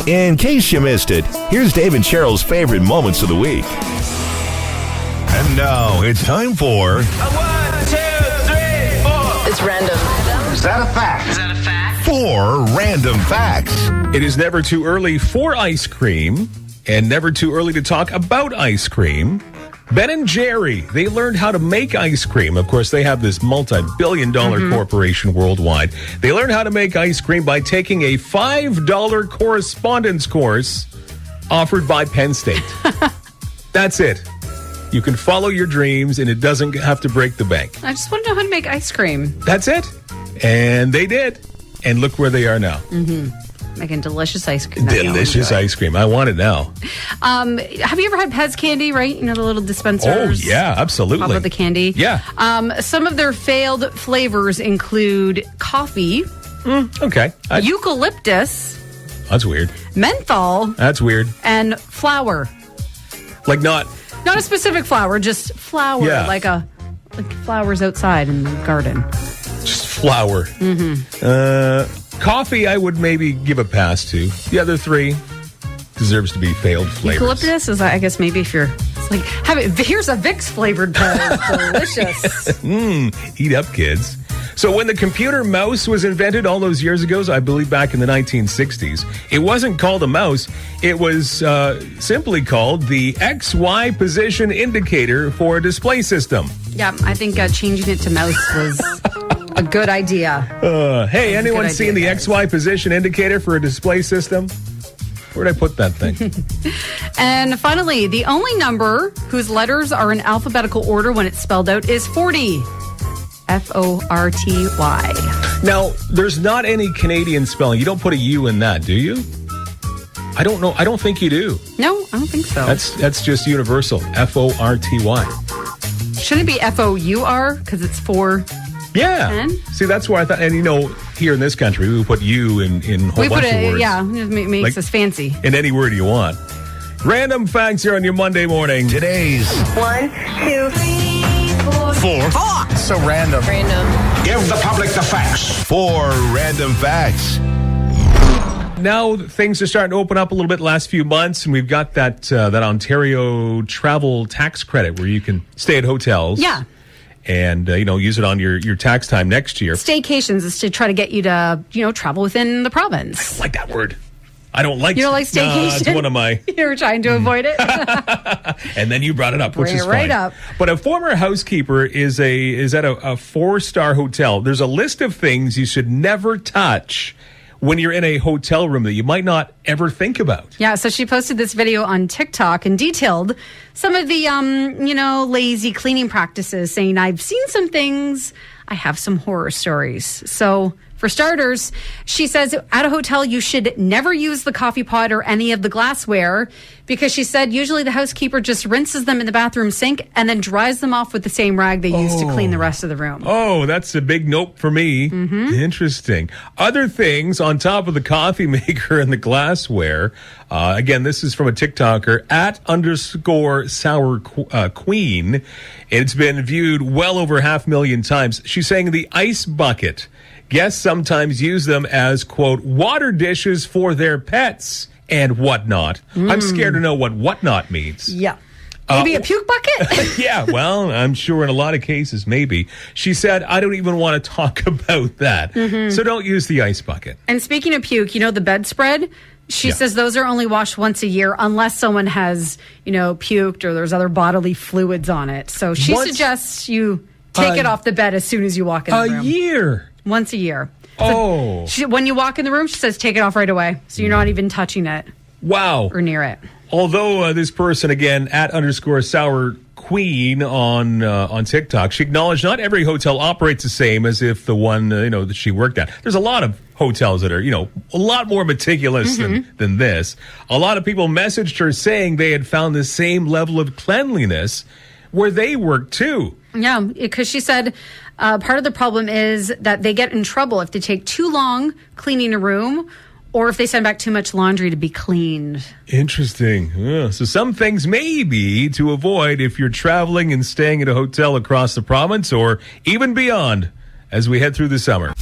In case you missed it, here's Dave and Cheryl's favorite moments of the week. And now it's time for... 1, 2, 3, 4. It's random. Is that a fact? Is that a fact? 4 random facts. It is never too early for ice cream and never too early to talk about ice cream. Ben and Jerry, they learned how to make ice cream. Of course, they have this multi-billion-dollar corporation worldwide. They learned how to make ice cream by taking a $5 correspondence course offered by Penn State. That's it. You can follow your dreams, and it doesn't have to break the bank. I just want to know how to make ice cream. That's it. And they did. And look where they are now. Making delicious ice cream. Delicious ice cream. I want it now. Have you ever had Pez candy, right? You know, the little dispensers? Oh, yeah, absolutely. Pop up the candy. Yeah. Some of their failed flavors include coffee. Okay. Eucalyptus. That's weird. Menthol. That's weird. And flour. Like not a specific flower, just flour. Yeah. Like flowers outside in the garden. just flour. Coffee, I would maybe give a pass to. The other three deserves to be failed flavors. Eucalyptus is, I guess, maybe if you're like, here's a Vicks flavored Pez. Delicious. Eat up, kids. So when the computer mouse was invented all those years ago, I believe back in the 1960s, it wasn't called a mouse. It was simply called the XY position indicator for a display system. Yeah, I think changing it to mouse was a good idea. Hey, anyone seen the XY position indicator for a display system? Where'd I put that thing? And finally, the only number whose letters are in alphabetical order when it's spelled out is 40. F-O-R-T-Y. Now, there's not any Canadian spelling. You don't put a U in that, do you? I don't know. I don't think you do. No, I don't think so. That's just universal. F-O-R-T-Y. Shouldn't it be F-O-U-R? Because it's 4. Yeah. 10? See, that's where I thought, and you know, here in this country, we put U in a whole bunch of words. Yeah, it makes Like, us fancy. In any word you want. Random facts here on your Monday morning. Today's 1, 2, 3, 4. 4. So random. Random. Give the public the facts. 4 random facts. Now things are starting to open up a little bit last few months, and we've got that Ontario travel tax credit where you can stay at hotels. Yeah. And, use it on your tax time next year. Staycations is to try to get you to, travel within the province. I don't like that word. I don't like. You don't like staycation? Nah, it's one of my. You were trying to avoid it. And then you brought it up, which Bring is it right fine. up. But a former housekeeper is at a 4-star hotel. There's a list of things you should never touch when you're in a hotel room that you might not ever think about. Yeah, so she posted this video on TikTok and detailed some of the, lazy cleaning practices, saying, I've seen some things. I have some horror stories. So for starters, she says at a hotel, you should never use the coffee pot or any of the glassware because she said usually the housekeeper just rinses them in the bathroom sink and then dries them off with the same rag they use to clean the rest of the room. Oh, that's a big nope for me. Interesting. Other things on top of the coffee maker and the glassware. Again, this is from a TikToker @_sour queen. It's been viewed well over 500,000 times. She's saying the ice bucket. Guests sometimes use them as, quote, water dishes for their pets and whatnot. I'm scared to know what whatnot means. Yeah. Maybe a puke bucket? Yeah, well, I'm sure in a lot of cases, maybe. She said, I don't even want to talk about that. So don't use the ice bucket. And speaking of puke, the bedspread? She says those are only washed once a year unless someone has, puked or there's other bodily fluids on it. So she suggests you take it off the bed as soon as you walk in the room. A year? Once a year. So when you walk in the room, she says take it off right away. So you're not even touching it. Wow. Or near it. Although this person, again, @_sour queen on TikTok, she acknowledged not every hotel operates the same as if the one, that she worked at. There's a lot of hotels that are, a lot more meticulous than this. A lot of people messaged her saying they had found the same level of cleanliness where they work too. Yeah, because she said part of the problem is that they get in trouble if they take too long cleaning a room or if they send back too much laundry to be cleaned. Interesting. Yeah, so some things maybe to avoid if you're traveling and staying at a hotel across the province or even beyond as we head through the summer.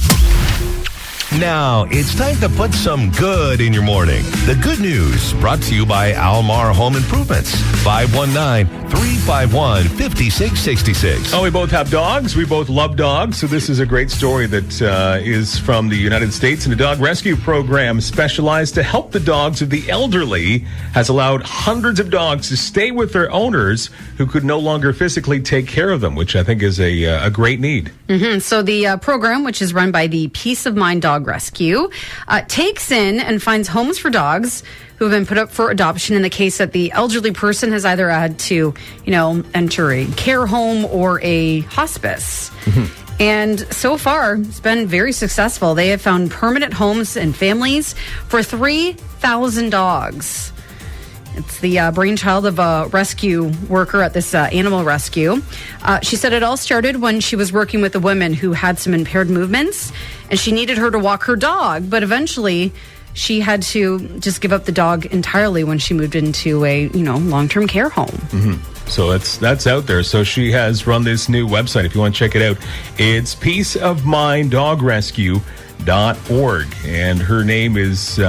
Now, it's time to put some good in your morning. The good news brought to you by Almar Home Improvements. 519-351-5666. Oh, we both have dogs. We both love dogs. So this is a great story that is from the United States. And a dog rescue program specialized to help the dogs of the elderly has allowed hundreds of dogs to stay with their owners who could no longer physically take care of them, which I think is a great need. Mm-hmm. So the program, which is run by the Peace of Mind Dog Rescue, takes in and finds homes for dogs who have been put up for adoption in the case that the elderly person has either had to, enter a care home or a hospice. Mm-hmm. And so far, it's been very successful. They have found permanent homes and families for 3,000 dogs. It's the brainchild of a rescue worker at this animal rescue. She said it all started when she was working with a woman who had some impaired movements, and she needed her to walk her dog. But eventually, she had to just give up the dog entirely when she moved into a long-term care home. Mm-hmm. So that's out there. So she has run this new website. If you want to check it out, it's peaceofminddogrescue.org, and her name is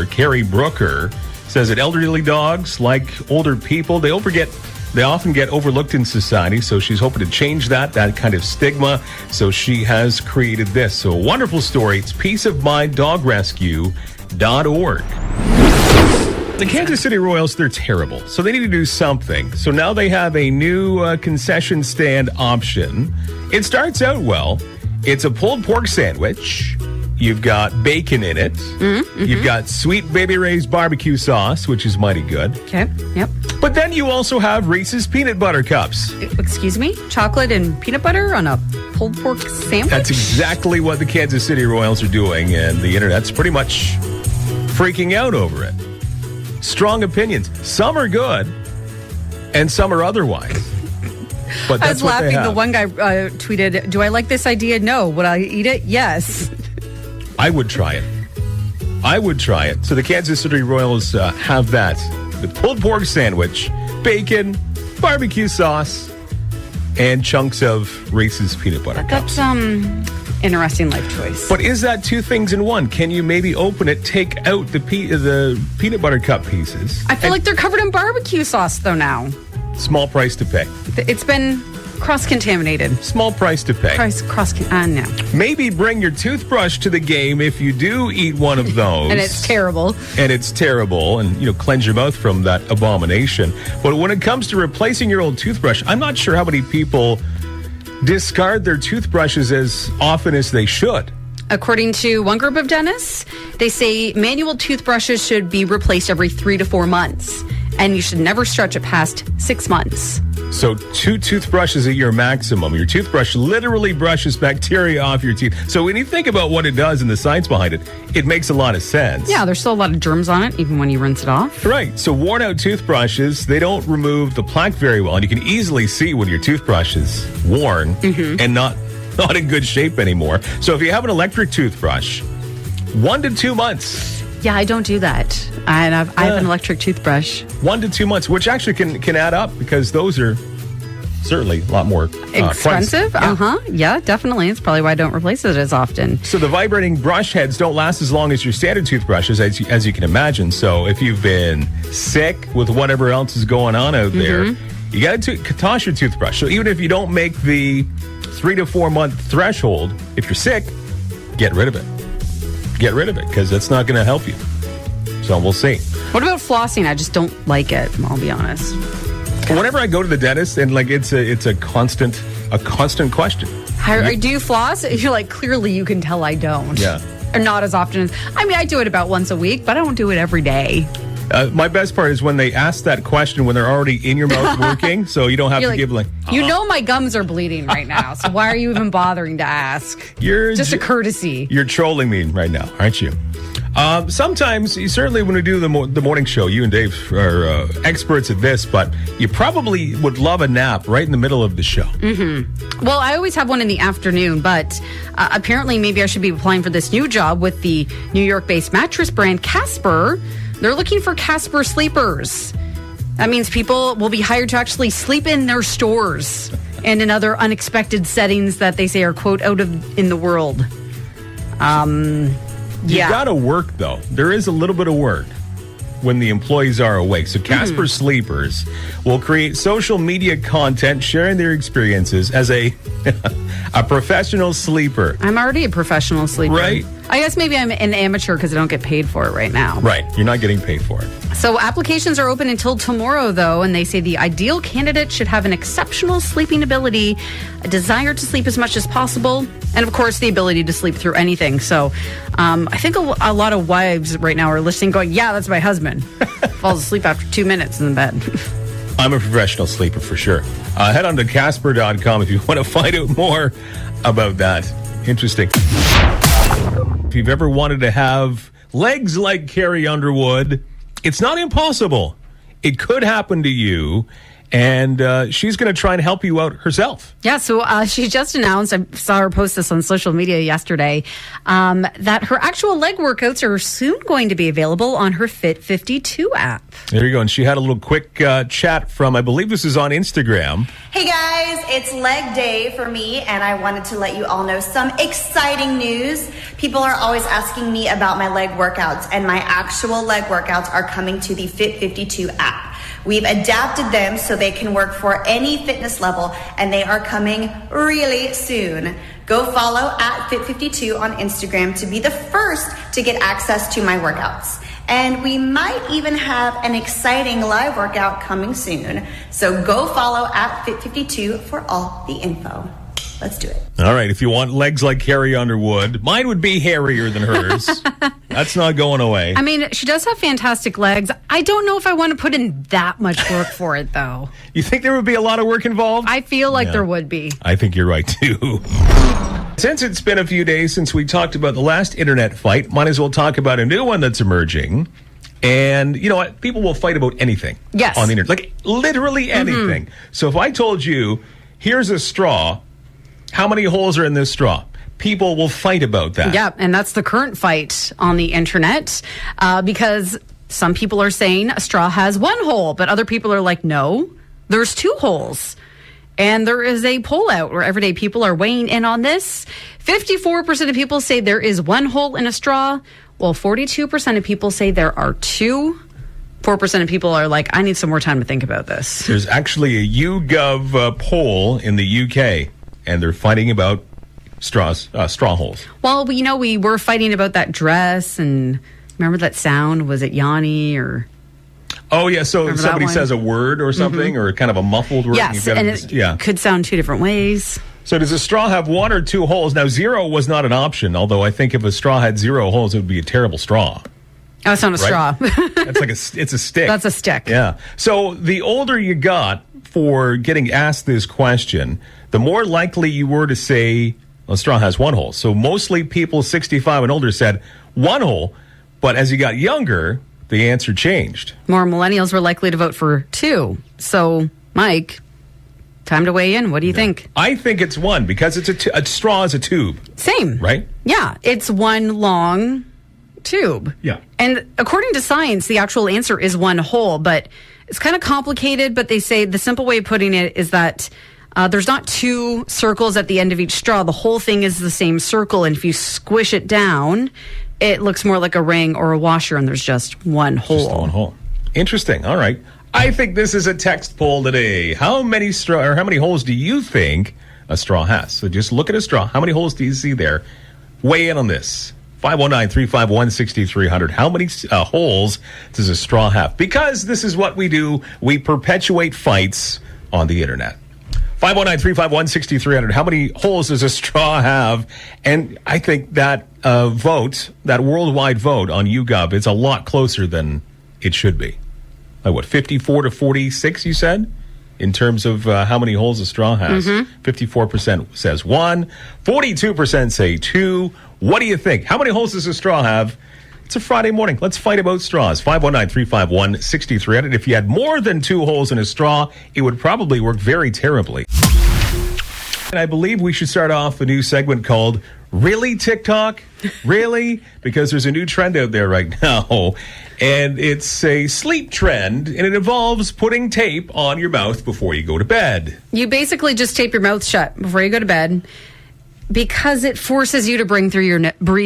Carrie Brooker. Says that elderly dogs, like older people, they often get overlooked in society. So she's hoping to change that kind of stigma. So she has created this. So a wonderful story. It's peaceofminddogrescue.org. The Kansas City Royals, they're terrible. So they need to do something. So now they have a new concession stand option. It starts out well. It's a pulled pork sandwich. You've got bacon in it. Mm-hmm. You've got sweet Baby Ray's barbecue sauce, which is mighty good. Okay, yep. But then you also have Reese's peanut butter cups. Excuse me? Chocolate and peanut butter on a pulled pork sandwich? That's exactly what the Kansas City Royals are doing, and the internet's pretty much freaking out over it. Strong opinions. Some are good, and some are otherwise. But that's I was laughing. What they have. The one guy tweeted, "Do I like this idea? No. Would I eat it? Yes." I would try it. So the Kansas City Royals have that. The pulled pork sandwich, bacon, barbecue sauce, and chunks of Reese's peanut butter cups. That's interesting life choice. But is that two things in one? Can you maybe open it, take out the peanut butter cup pieces? I feel like they're covered in barbecue sauce, though, now. Small price to pay. It's been cross-contaminated. Small price to pay. No. Maybe bring your toothbrush to the game if you do eat one of those. And it's terrible. And cleanse your mouth from that abomination. But when it comes to replacing your old toothbrush, I'm not sure how many people discard their toothbrushes as often as they should. According to one group of dentists, they say manual toothbrushes should be replaced every 3 to 4 months, and you should never stretch it past 6 months. So 2 toothbrushes a year maximum. Your toothbrush literally brushes bacteria off your teeth. So when you think about what it does and the science behind it, it makes a lot of sense. Yeah, there's still a lot of germs on it, even when you rinse it off. Right. So worn out toothbrushes, they don't remove the plaque very well. And you can easily see when your toothbrush is worn and not in good shape anymore. So if you have an electric toothbrush, 1 to 2 months. Yeah, I don't do that. I have an electric toothbrush. 1 to 2 months, which actually can add up because those are certainly a lot more expensive. Pricey. Yeah, definitely. It's probably why I don't replace it as often. So the vibrating brush heads don't last as long as your standard toothbrushes, as you can imagine. So if you've been sick with whatever else is going on out there, you got to toss your toothbrush. So even if you don't make the 3 to 4 month threshold, if you're sick, get rid of it. Get rid of it because that's not going to help you. So we'll see. What about flossing? I just don't like it. I'll be honest. Whenever I go to the dentist, and it's a constant question. Do you floss? You're like, clearly you can tell I don't. Yeah. Or not as often as I do it about once a week, but I don't do it every day. My best part is when they ask that question when they're already in your mouth working, so you don't have to give You know my gums are bleeding right now, so why are you even bothering to ask? You're just a courtesy. You're trolling me right now, aren't you? Sometimes, certainly when we do the morning show, you and Dave are experts at this, but you probably would love a nap right in the middle of the show. Mm-hmm. Well, I always have one in the afternoon, but apparently maybe I should be applying for this new job with the New York-based mattress brand Casper. They're looking for Casper sleepers. That means people will be hired to actually sleep in their stores and in other unexpected settings that they say are, quote, out of in the world. Yeah. You got to work, though. There is a little bit of work when the employees are awake. So Casper Sleepers will create social media content sharing their experiences as a professional sleeper. I'm already a professional sleeper. Right. I guess maybe I'm an amateur because I don't get paid for it right now. Right. You're not getting paid for it. So applications are open until tomorrow, though, and they say the ideal candidate should have an exceptional sleeping ability, a desire to sleep as much as possible, and, of course, the ability to sleep through anything. So I think a lot of wives right now are listening going, yeah, that's my husband. Falls asleep after 2 minutes in the bed. I'm a professional sleeper for sure. Head on to Casper.com if you want to find out more about that. Interesting. If you've ever wanted to have legs like Carrie Underwood, it's not impossible. It could happen to you. And she's going to try and help you out herself. Yeah, so she just announced, I saw her post this on social media yesterday, that her actual leg workouts are soon going to be available on her Fit 52 app. There you go. And she had a little quick chat from, I believe this is on Instagram. Hey guys, it's leg day for me, and I wanted to let you all know some exciting news. People are always asking me about my leg workouts, and my actual leg workouts are coming to the Fit 52 app. We've adapted them so they can work for any fitness level, and they are coming really soon. Go follow at Fit52 on Instagram to be the first to get access to my workouts. And we might even have an exciting live workout coming soon. So go follow at Fit52 for all the info. Let's do it. All right. If you want legs like Carrie Underwood, mine would be hairier than hers. That's not going away. I mean, she does have fantastic legs. I don't know if I want to put in that much work for it, though. You think there would be a lot of work involved? I feel like there would be. I think you're right, too. Since it's been a few days since we talked about the last internet fight, might as well talk about a new one that's emerging. And you know what? People will fight about anything on the internet. Like, literally anything. So if I told you, here's a straw, how many holes are in this straw? People will fight about that. Yeah, and that's the current fight on the internet because some people are saying a straw has one hole, but other people are like, no, there's 2 holes. And there is a poll out where everyday people are weighing in on this. 54% of people say there is 1 hole in a straw, while 42% of people say there are 2. 4% of people are like, I need some more time to think about this. There's actually a YouGov poll in the UK, and they're fighting about straw holes. Well, we were fighting about that dress, and remember that sound? Was it Yanni or... Oh, yeah, so somebody says a word or something, or kind of a muffled word. Yes, and it could sound 2 different ways. So does a straw have 1 or 2 holes? Now, 0 was not an option, although I think if a straw had 0 holes, it would be a terrible straw. Oh, it's not a straw. That's like it's a stick. That's a stick. Yeah. So the older you got for getting asked this question, the more likely you were to say a straw has 1 hole. So mostly people 65 and older said 1 hole, but as you got younger, the answer changed. More millennials were likely to vote for 2. So, Mike, time to weigh in. What do you think? I think it's 1 because it's a straw is a tube. Same. Right? Yeah. It's 1 long tube. Yeah. And according to science, the actual answer is 1 hole, but it's kind of complicated, but they say the simple way of putting it is that there's not 2 circles at the end of each straw. The whole thing is the same circle, and if you squish it down, it looks more like a ring or a washer, and there's just 1 hole. Just 1 hole. Interesting. All right. I think this is a text poll today. How many holes do you think a straw has? So just look at a straw. How many holes do you see there? Weigh in on this. 519-351-6300. How many holes does a straw have? Because this is what we do. We perpetuate fights on the internet. 519-351-6300. How many holes does a straw have? And I think that vote, that worldwide vote on YouGov, is a lot closer than it should be. Like what, 54 to 46, you said? In terms of how many holes a straw has. 54% says 1. 42% say 2. What do you think? How many holes does a straw have? It's a Friday morning. Let's fight about straws. 519-351-6300. If you had more than 2 holes in a straw, it would probably work very terribly. And I believe we should start off a new segment called Really TikTok? Really? Because there's a new trend out there right now. And it's a sleep trend, and it involves putting tape on your mouth before you go to bed. You basically just tape your mouth shut before you go to bed. because it forces you to breathe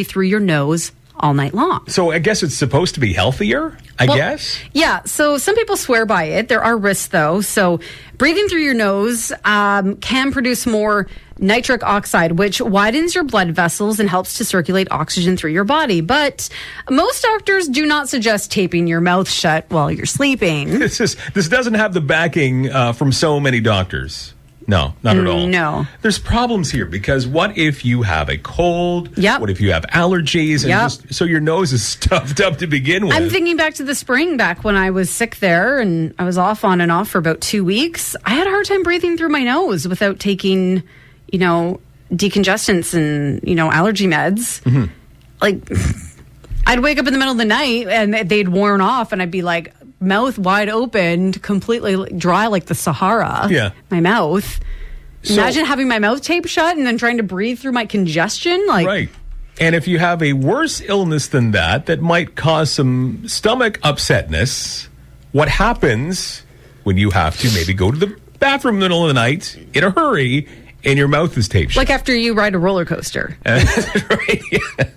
through your nose all night long. So I guess it's supposed to be healthier, I guess? Yeah, so some people swear by it. There are risks, though. So breathing through your nose can produce more nitric oxide, which widens your blood vessels and helps to circulate oxygen through your body. But most doctors do not suggest taping your mouth shut while you're sleeping. This doesn't have the backing from so many doctors. No, not at all. No. There's problems here because what if you have a cold? Yep. What if you have allergies? And Yep. so your nose is stuffed up to begin with. I'm thinking back to the spring, back when I was sick there and I was off on and off for about 2 weeks. I had a hard time breathing through my nose without taking, decongestants and, allergy meds. Mm-hmm. Like, I'd wake up in the middle of the night and they'd worn off and I'd be like, mouth wide open, completely dry like the Sahara. Yeah. My mouth. So- Imagine having my mouth taped shut and then trying to breathe through my congestion. Right. And if you have a worse illness than that might cause some stomach upsetness, what happens when you have to maybe go to the bathroom in the middle of the night in a hurry and your mouth is taped shut? Like after you ride a roller coaster. Right, yeah.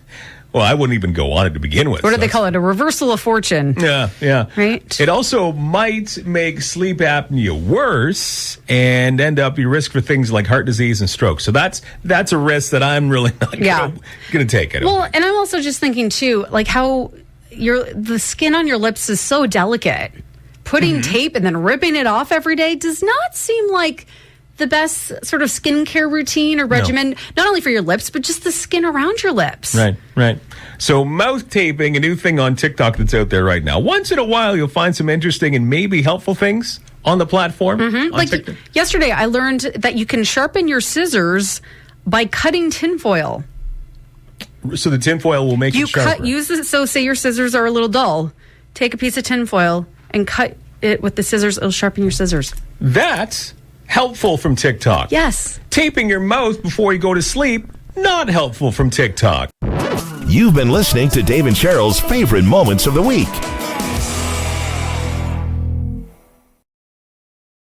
Well, I wouldn't even go on it to begin with. What do they call it? A reversal of fortune. Yeah. Right. It also might make sleep apnea worse and end up your risk for things like heart disease and stroke. So that's a risk that I'm really not going to take. Well, and I'm also just thinking too, like how the skin on your lips is so delicate. Putting tape and then ripping it off every day does not seem like the best sort of skincare routine or regimen, not only for your lips, but just the skin around your lips. Right. So mouth taping, a new thing on TikTok that's out there right now. Once in a while, you'll find some interesting and maybe helpful things on the platform. On Like TikTok. yesterday, I learned that you can sharpen your scissors by cutting tinfoil. So the tinfoil will make it sharper. So say your scissors are a little dull. Take a piece of tinfoil and cut it with the scissors. It'll sharpen your scissors. That's helpful from TikTok. Yes. Taping your mouth before you go to sleep, not helpful from TikTok. You've been listening to Dave and Cheryl's favorite moments of the week.